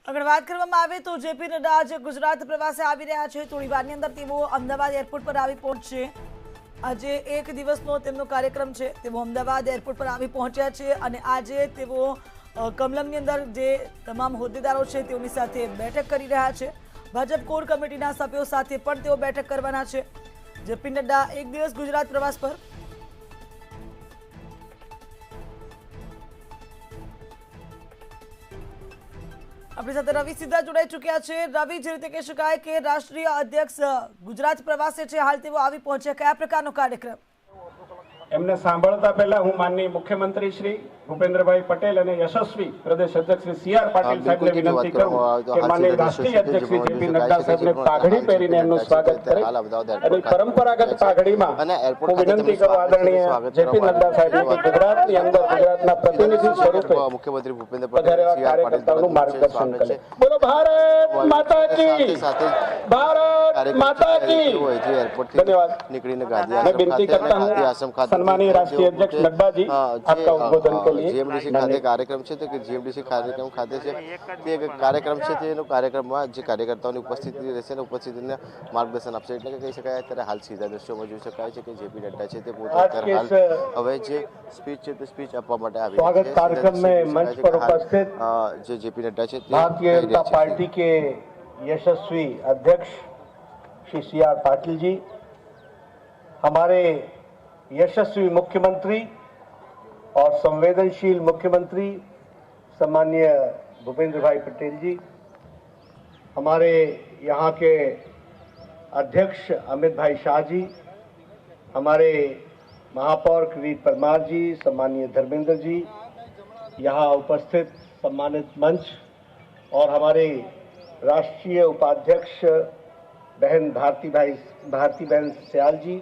अगर बात કરવામાં આવે તો જેપી નડ્ડા આજે ગુજરાત પ્રવાસે આવી રહ્યા છે। થોડી વારની અંદર તેઓ અમદાવાદ એરપોર્ટ પર આવી પહોંચશે। આજે એક દિવસનો તેમનો કાર્યક્રમ છે। તેઓ અમદાવાદ એરપોર્ટ પર આવી પહોંચ્યા છે અને આજે તેઓ કમલમની અંદર જે તમામ હોદ્દેદારો છે તેઓની સાથે બેઠક કરી રહ્યા છે। ભાજપ કોર કમિટીના સભ્યો સાથે પણ તેઓ બેઠક કરવાના છે। જેપી નડ્ડા એક દિવસ ગુજરાત પ્રવાસ પર। अपनी साथ रवि सीधा जोड़ाई चुक्या है। रवि, जे रीते कही शकाय के राष्ट्रीय अध्यक्ष गुजरात प्रवासे छे, हाल तेओ आवी पहोंचे, कया प्रकारनो कार्यक्रम? एमने सांभळता पहला हूँ माननीय मुख्यमंत्री श्री भूपेन्द्रभाई पटेल और यशस्वी प्रदेश अध्यक्ष श्री सी आर पाटिल साहेब ने विनंती करूं कि माननीय राष्ट्रीय अध्यक्ष श्री जेपी नड्डा साहेब ने पाघड़ी पहेरीने एमनुं स्वागत करे अने परंपरागत पाघड़ीमां हूँ विनंती करूं आदरणीय जेपी नड्डा साहेब ने गुजरातनी अंदर गुजरातना प्रतिनिधि स्वरूपे मुख्यमंत्री भूपेन्द्र पटेल कार्यकर्ताओनुं मार्गदर्शन करे। बोलो भारत माता की, भारत माता की। धन्यवाद। मैं विनती करता हूं सम्मानीय राष्ट्रीय अध्यक्ष नड्डा जी आपका उद्बोधन के लिए। जीएमडीसी खाते कार्यक्रम है तो कि जीएमडीसी कार्यक्रम खाते से ते कार्यक्रम है तेनो कार्यक्रमમાં જે કાર્યકર્તાઓની ઉપસ્થિતિ રહેશે ને ઉપસ્થિતિને માર્ગદર્શન આપશે। એટલે કે કહી શકાય અત્યારે હાલ સીધા દ્રશ્યોમાં જોઈ શકાય છે કે જેપી નડ્ડા છે તે પોતે અત્યારે હાલ હવે જે સ્પીચ છે તે સ્પીચ આપવા માટે આવી स्वागत कार्यक्रम में मंच पर उपस्थित જે જેપી નડ્ડા છે भारतीय जनता पार्टी के यशस्वी अध्यक्ष श्री सी आर पाटिल जी, हमारे यशस्वी मुख्यमंत्री और संवेदनशील मुख्यमंत्री सम्माननीय भूपेंद्र भाई पटेल जी, हमारे यहाँ के अध्यक्ष अमित भाई शाह जी, हमारे महापौर किरीट परमार जी, सम्माननीय धर्मेंद्र जी, यहाँ उपस्थित सम्मानित मंच और हमारे राष्ट्रीय उपाध्यक्ष बहन भारती बहन सयाल जी,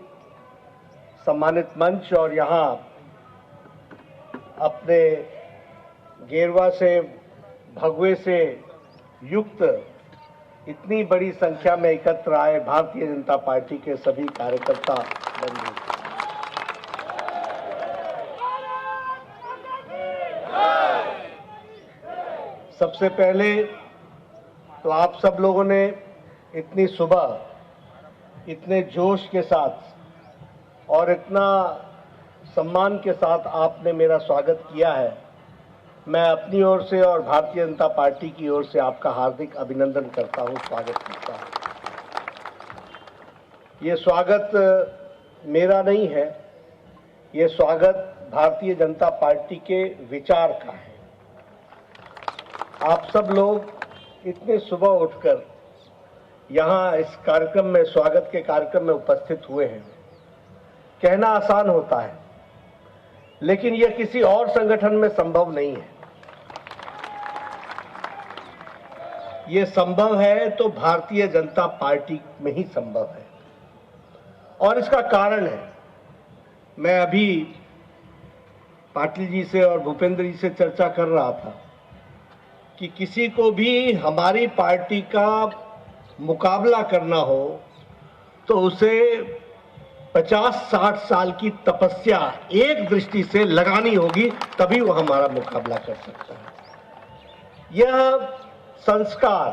सम्मानित मंच और यहाँ अपने गेरवा से भगवे से युक्त इतनी बड़ी संख्या में एकत्र आए भारतीय जनता पार्टी के सभी कार्यकर्ता बंधु, सबसे पहले तो आप सब लोगों ने इतनी सुबह इतने जोश के साथ और इतना सम्मान के साथ आपने मेरा स्वागत किया है। मैं अपनी ओर से और भारतीय जनता पार्टी की ओर से आपका हार्दिक अभिनंदन करता हूं, स्वागत करता हूं। ये स्वागत मेरा नहीं है, ये स्वागत भारतीय जनता पार्टी के विचार का है। आप सब लोग इतने सुबह उठकर यहाँ इस कार्यक्रम में, स्वागत के कार्यक्रम में उपस्थित हुए हैं। कहना आसान होता है, लेकिन यह किसी और संगठन में संभव नहीं है। यह संभव है तो भारतीय जनता पार्टी में ही संभव है और इसका कारण है, मैं अभी पाटिल जी से और भूपेंद्र जी से चर्चा कर रहा था कि किसी को भी हमारी पार्टी का मुकाबला करना हो तो उसे 50-60 साल की तपस्या एक दृष्टि से लगानी होगी, तभी वो हमारा मुकाबला कर सकता है। यह संस्कार,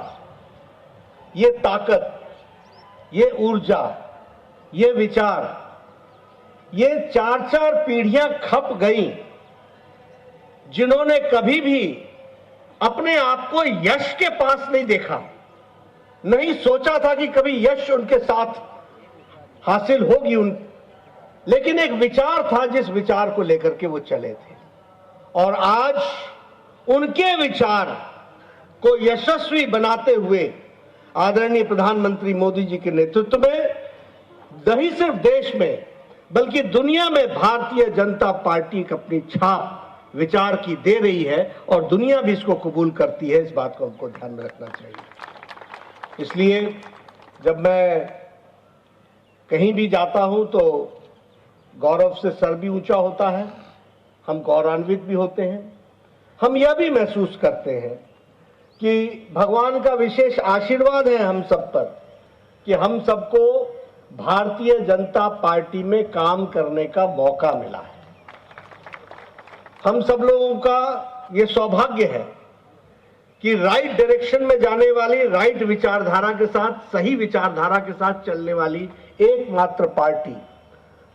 ये ताकत, ये ऊर्जा, ये विचार, ये 4-4 पीढ़ियां खप गई जिन्होंने कभी भी अपने आप को यश के पास नहीं देखा, नहीं सोचा था कि कभी यश उनके साथ हासिल होगी लेकिन एक विचार था जिस विचार को लेकर के वो चले थे और आज उनके विचार को यशस्वी बनाते हुए आदरणीय प्रधानमंत्री मोदी जी के नेतृत्व में नहीं सिर्फ देश में बल्कि दुनिया में भारतीय जनता पार्टी अपनी छाप विचार की दे रही है और दुनिया भी इसको कबूल करती है। इस बात को हमको ध्यान में रखना चाहिए। इसलिए जब मैं कहीं भी जाता हूं तो गौरव से सर भी ऊंचा होता है, हम गौरवान्वित भी होते हैं। हम यह भी महसूस करते हैं कि भगवान का विशेष आशीर्वाद है हम सब पर कि हम सबको भारतीय जनता पार्टी में काम करने का मौका मिला है। हम सब लोगों का ये सौभाग्य है कि राइट डायरेक्शन में जाने वाली, राइट विचारधारा के साथ, सही विचारधारा के साथ चलने वाली एकमात्र पार्टी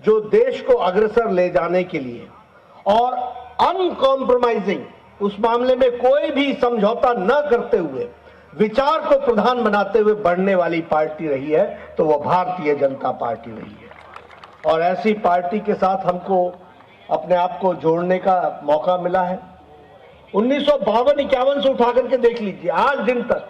जो देश को अग्रसर ले जाने के लिए और अनकॉम्प्रोमाइजिंग, उस मामले में कोई भी समझौता न करते हुए, विचार को प्रधान बनाते हुए बढ़ने वाली पार्टी रही है, तो वो भारतीय जनता पार्टी रही है। और ऐसी पार्टी के साथ हमको अपने आप को जोड़ने का मौका मिला है। 1952-51 से उठा करके देख लीजिए, आज दिन तक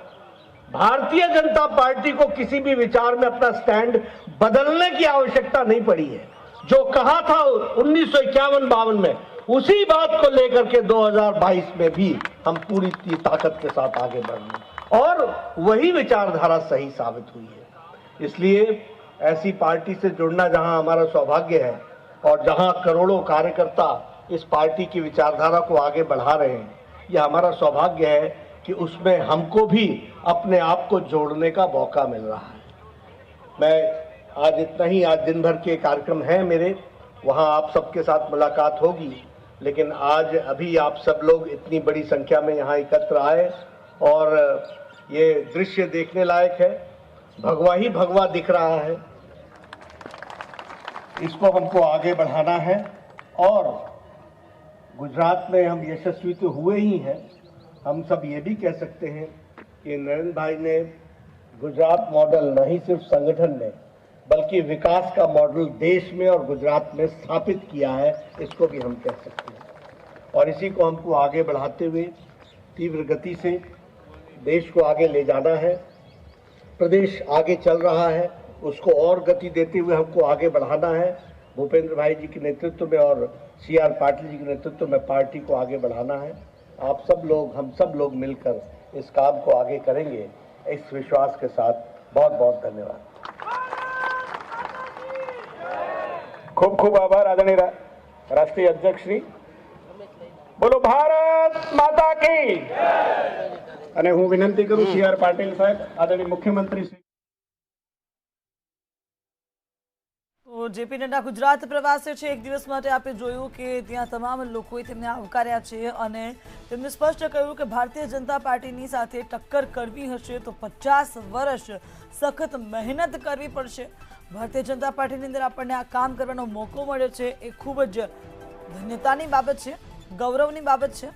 भारतीय जनता पार्टी को किसी भी विचार में अपना स्टैंड बदलने की आवश्यकता नहीं पड़ी है। जो कहा था 1951-52 में, उसी बात को लेकर के 2022 में भी हम पूरी ताकत के साथ आगे बढ़ रहे हैं और वही विचारधारा सही साबित हुई है। इसलिए ऐसी पार्टी से जुड़ना जहां हमारा सौभाग्य है और जहां करोड़ों कार्यकर्ता इस पार्टी की विचारधारा को आगे बढ़ा रहे हैं, यह हमारा सौभाग्य है कि उसमें हमको भी अपने आप को जोड़ने का मौका मिल रहा है। मैं आज इतना ही, आज दिन भर के कार्यक्रम हैं मेरे, वहां आप सबके साथ मुलाकात होगी, लेकिन आज अभी आप सब लोग इतनी बड़ी संख्या में यहाँ एकत्र आए और ये दृश्य देखने लायक है। भगवा ही भगवा दिख रहा है, इसको हमको आगे बढ़ाना है और गुजरात में हम यशस्वी तो हुए ही हैं, हम सब ये भी कह सकते हैं कि नरेंद्र भाई ने गुजरात मॉडल नहीं सिर्फ संगठन में बल्कि विकास का मॉडल देश में और गुजरात में स्थापित किया है, इसको भी हम कह सकते हैं। और इसी को हमको आगे बढ़ाते हुए तीव्र गति से देश को आगे ले जाना है। प्रदेश आगे चल रहा है, उसको और गति देते हुए हमको आगे बढ़ाना है। भूपेंद्र भाई जी के नेतृत्व में और CR पाटिल जी के नेतृत्व में पार्टी को आगे बढ़ाना है। आप सब लोग, हम सब लोग मिलकर इस काम को आगे करेंगे, इस विश्वास के साथ बहुत बहुत धन्यवाद। खूब खूब आभार आदरणीय राष्ट्रीय अध्यक्ष श्री। बोलो भारत माता की। અને હું વિનંતી કરું CR પાટીલ સાહેબ, આદરણીય મુખ્યમંત્રી શ્રી। તો જેપી નડ્ડા ગુજરાત પ્રવાસે છે, એક દિવસ માટે આપણે જોયું કે ત્યાં તમામ લોકોએ તેમને આવકાર્યા છે અને તેમને સ્પષ્ટ કહ્યું કે ભારતીય जनता પાર્ટીની સાથે ટક્કર કરવી હશે તો 50 વર્ષ સખત મહેનત કરવી પડશે। ભારતીય जनता પાર્ટીની અંદર આપણને આ કામ કરવાનો મોકો મળ્યો છે, એ ખૂબ જ ધન્યતાની બાબત છે, ગૌરવની બાબત છે।